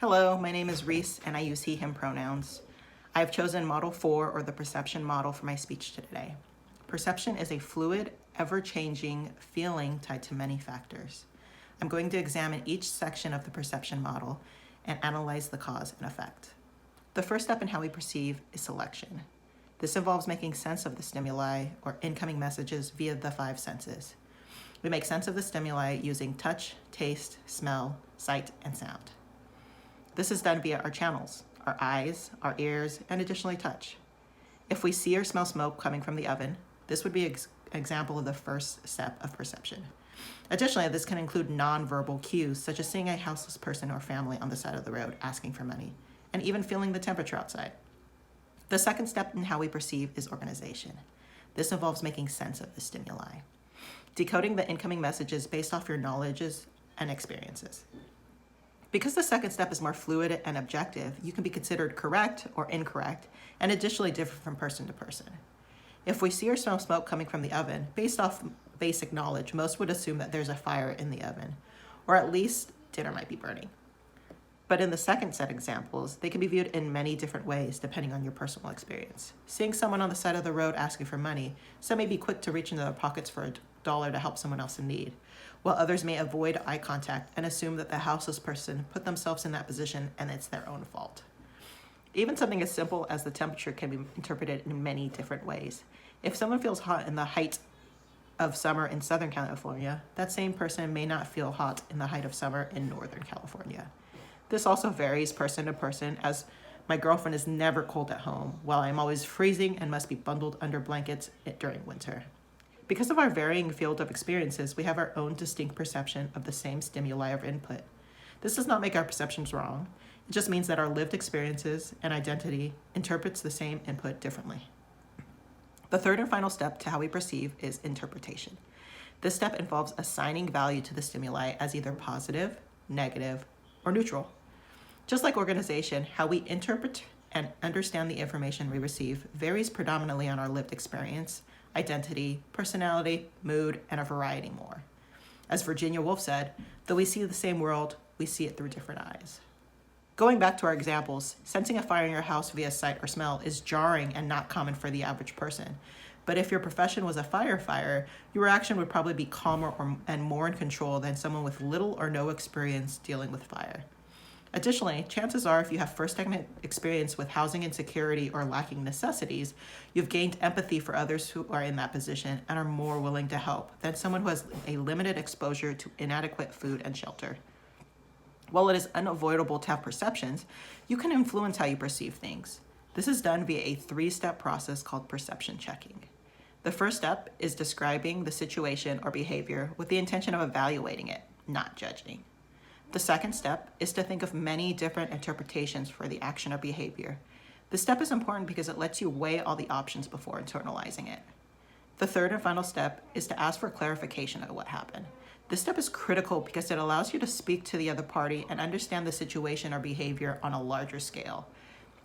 Hello, my name is Reese and I use he, him pronouns. I have chosen Model 4 or the perception model for my speech today. Perception is a fluid, ever-changing feeling tied to many factors. I'm going to examine each section of the perception model and analyze the cause and effect. The first step in how we perceive is selection. This involves making sense of the stimuli or incoming messages via the five senses. We make sense of the stimuli using touch, taste, smell, sight, and sound. This is done via our channels, our eyes, our ears, and additionally touch. If we see or smell smoke coming from the oven, this would be an example of the first step of perception. Additionally, this can include non-verbal cues, such as seeing a houseless person or family on the side of the road asking for money, and even feeling the temperature outside. The second step in how we perceive is organization. This involves making sense of the stimuli, decoding the incoming messages based off your knowledges and experiences. Because the second step is more fluid and objective, you can be considered correct or incorrect, and additionally different from person to person. If we see or smell smoke coming from the oven, based off basic knowledge, most would assume that there's a fire in the oven, or at least dinner might be burning. But in the second set examples, they can be viewed in many different ways depending on your personal experience. Seeing someone on the side of the road asking for money, some may be quick to reach into their pockets for $1 to help someone else in need, while others may avoid eye contact and assume that the houseless person put themselves in that position and it's their own fault. Even something as simple as the temperature can be interpreted in many different ways. If someone feels hot in the height of summer in Southern California, that same person may not feel hot in the height of summer in Northern California. This also varies person to person, as my girlfriend is never cold at home, while I'm always freezing and must be bundled under blankets during winter. Because of our varying field of experiences, we have our own distinct perception of the same stimuli of input. This does not make our perceptions wrong. It just means that our lived experiences and identity interprets the same input differently. The third and final step to how we perceive is interpretation. This step involves assigning value to the stimuli as either positive, negative, or neutral. Just like organization, how we interpret and understand the information we receive varies predominantly on our lived experience, identity, personality, mood, and a variety more. As Virginia Woolf said, though we see the same world, we see it through different eyes. Going back to our examples, sensing a fire in your house via sight or smell is jarring and not common for the average person. But if your profession was a firefighter, your reaction would probably be calmer and more in control than someone with little or no experience dealing with fire. Additionally, chances are if you have first-hand experience with housing insecurity or lacking necessities, you've gained empathy for others who are in that position and are more willing to help than someone who has a limited exposure to inadequate food and shelter. While it is unavoidable to have perceptions, you can influence how you perceive things. This is done via a three-step process called perception checking. The first step is describing the situation or behavior with the intention of evaluating it, not judging. The second step is to think of many different interpretations for the action or behavior. This step is important because it lets you weigh all the options before internalizing it. The third and final step is to ask for clarification of what happened. This step is critical because it allows you to speak to the other party and understand the situation or behavior on a larger scale.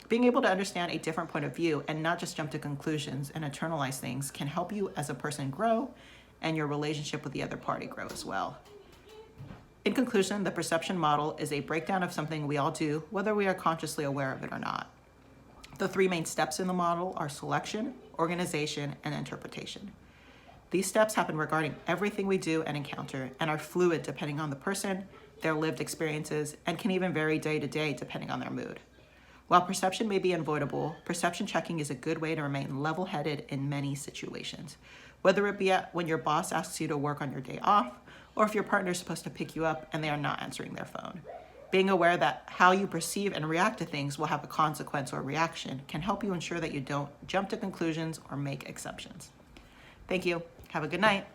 Being able to understand a different point of view and not just jump to conclusions and internalize things can help you as a person grow and your relationship with the other party grow as well. In conclusion, the perception model is a breakdown of something we all do, whether we are consciously aware of it or not. The three main steps in the model are selection, organization, and interpretation. These steps happen regarding everything we do and encounter and are fluid depending on the person, their lived experiences, and can even vary day to day depending on their mood. While perception may be unavoidable, perception checking is a good way to remain level-headed in many situations, whether it be when your boss asks you to work on your day off, or if your partner is supposed to pick you up and they are not answering their phone. Being aware that how you perceive and react to things will have a consequence or reaction can help you ensure that you don't jump to conclusions or make exceptions. Thank you. Have a good night.